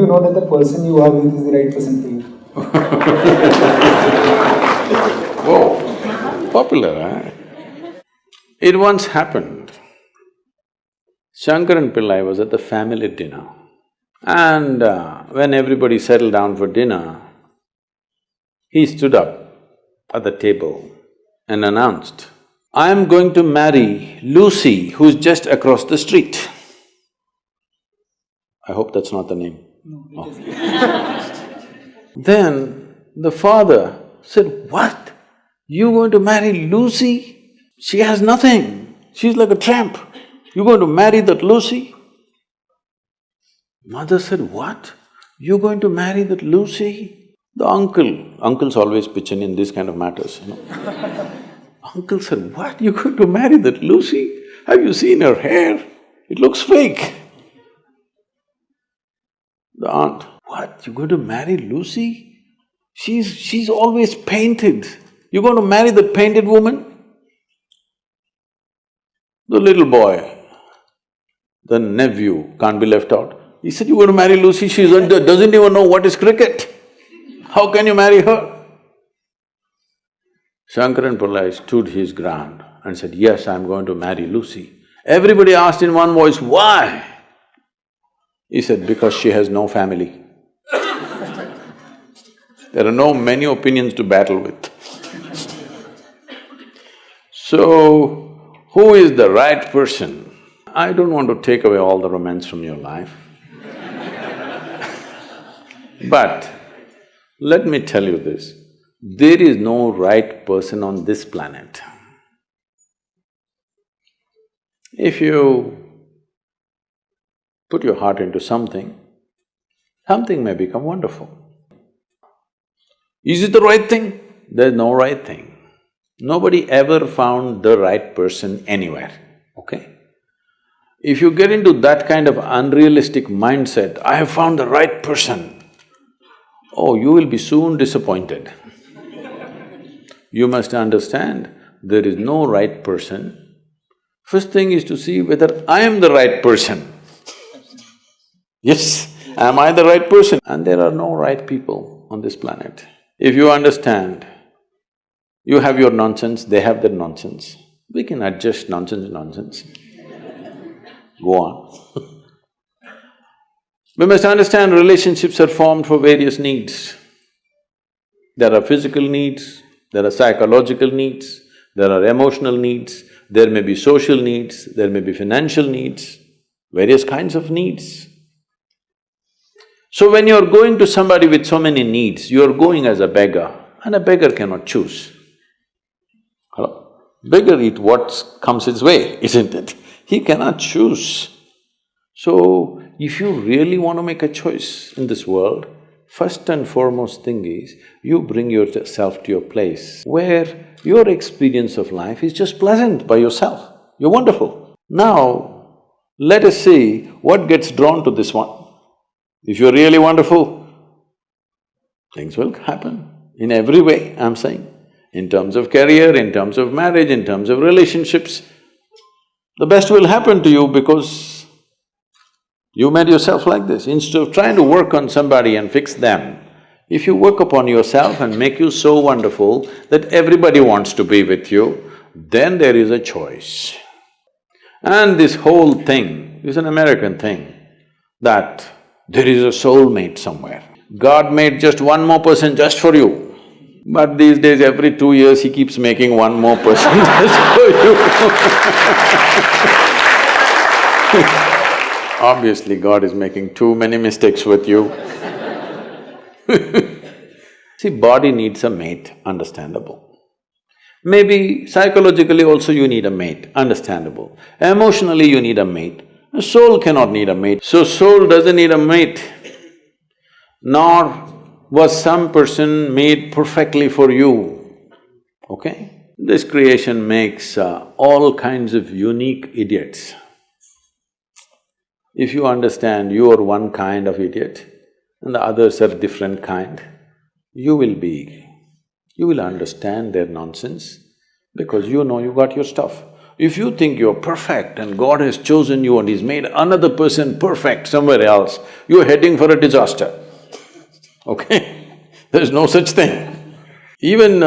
know that the person you are with is the right person for you? Whoa, popular, eh? It once happened. Shankaran Pillai was at the family dinner, and when everybody settled down for dinner, he stood up at the table and announced, "I am going to marry Lucy, who's just across the street." I hope that's not the name. No, it is. Then the father said, "What? You going to marry Lucy? She has nothing. She's like a tramp. You're going to marry that Lucy?" Mother said, "What? You're going to marry that Lucy?" The uncles always pitch in this kind of matters, you know. Uncle said, "What? You're going to marry that Lucy? Have you seen her hair? It looks fake." The aunt, "What? You're going to marry Lucy? She's always painted. You're going to marry that painted woman?" The little boy, the nephew, can't be left out. He said, "You're going to marry Lucy, she doesn't even know what is cricket. How can you marry her?" Shankaran Pillai stood his ground and said, "Yes, I'm going to marry Lucy." Everybody asked in one voice, "Why?" He said, "Because she has no family." There are no many opinions to battle with. So, who is the right person? I don't want to take away all the romance from your life. But let me tell you this, there is no right person on this planet. If you put your heart into something, something may become wonderful. Is it the right thing? There's no right thing. Nobody ever found the right person anywhere, okay? If you get into that kind of unrealistic mindset, "I have found the right person," oh, you will be soon disappointed. You must understand, there is no right person. First thing is to see whether I am the right person. Yes, am I the right person? And there are no right people on this planet. If you understand, you have your nonsense, they have their nonsense, we can adjust nonsense. Go on. We must understand relationships are formed for various needs. There are physical needs, there are psychological needs, there are emotional needs, there may be social needs, there may be financial needs, various kinds of needs. So when you're going to somebody with so many needs, you're going as a beggar, and a beggar cannot choose. Hello? Beggar eat what comes his way, isn't it? He cannot choose. So, if you really want to make a choice in this world, first and foremost thing is, you bring yourself to your place where your experience of life is just pleasant by yourself. You're wonderful. Now, let us see what gets drawn to this one. If you're really wonderful, things will happen in every way, I'm saying. In terms of career, in terms of marriage, in terms of relationships, the best will happen to you because you made yourself like this. Instead of trying to work on somebody and fix them, if you work upon yourself and make you so wonderful that everybody wants to be with you, then there is a choice. And this whole thing is an American thing, that there is a soulmate somewhere. God made just one more person just for you, but these days every 2 years he keeps making one more person just for you. Obviously, God is making too many mistakes with you. See, body needs a mate, understandable. Maybe psychologically also you need a mate, understandable. Emotionally you need a mate. A soul cannot need a mate. So soul doesn't need a mate, nor was some person made perfectly for you, okay? This creation makes all kinds of unique idiots. If you understand you are one kind of idiot and the others are different kind, you will understand their nonsense because you know you got your stuff. If you think you're perfect and God has chosen you and He's made another person perfect somewhere else, you're heading for a disaster, okay? There's no such thing. Even,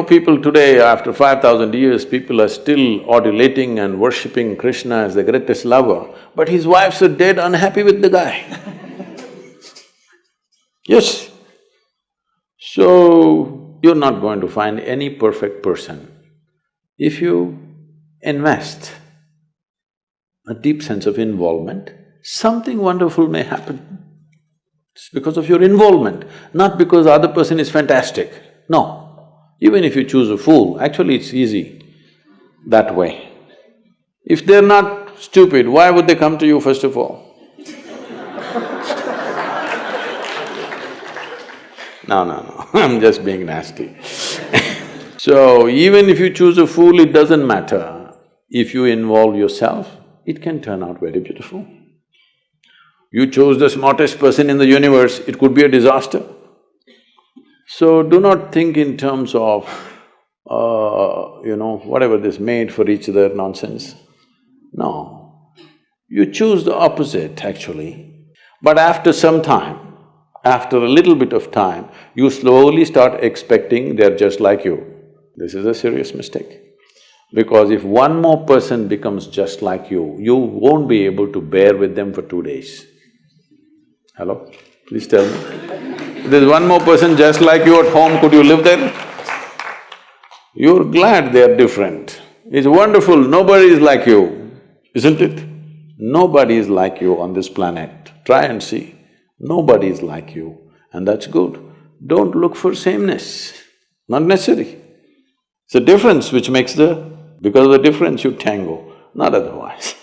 people today, after 5,000 years, people are still adulating and worshipping Krishna as the greatest lover, but his wives are dead unhappy with the guy. Yes. So, you're not going to find any perfect person. If you invest a deep sense of involvement, something wonderful may happen. It's because of your involvement, not because the other person is fantastic. No. Even if you choose a fool, actually it's easy that way. If they're not stupid, why would they come to you first of all? No, I'm just being nasty. So, even if you choose a fool, it doesn't matter. If you involve yourself, it can turn out very beautiful. You chose the smartest person in the universe, it could be a disaster. So, do not think in terms of, whatever this made for each other nonsense. No. You choose the opposite, actually. But after some time, after a little bit of time, you slowly start expecting they're just like you. This is a serious mistake. Because if one more person becomes just like you won't be able to bear with them for 2 days. Hello? Please tell me. If there's one more person just like you at home, could you live there? You're glad they're different. It's wonderful, nobody is like you, isn't it? Nobody is like you on this planet. Try and see. Nobody is like you, and that's good. Don't look for sameness, not necessary. It's a difference which makes the… because of the difference you tango, not otherwise.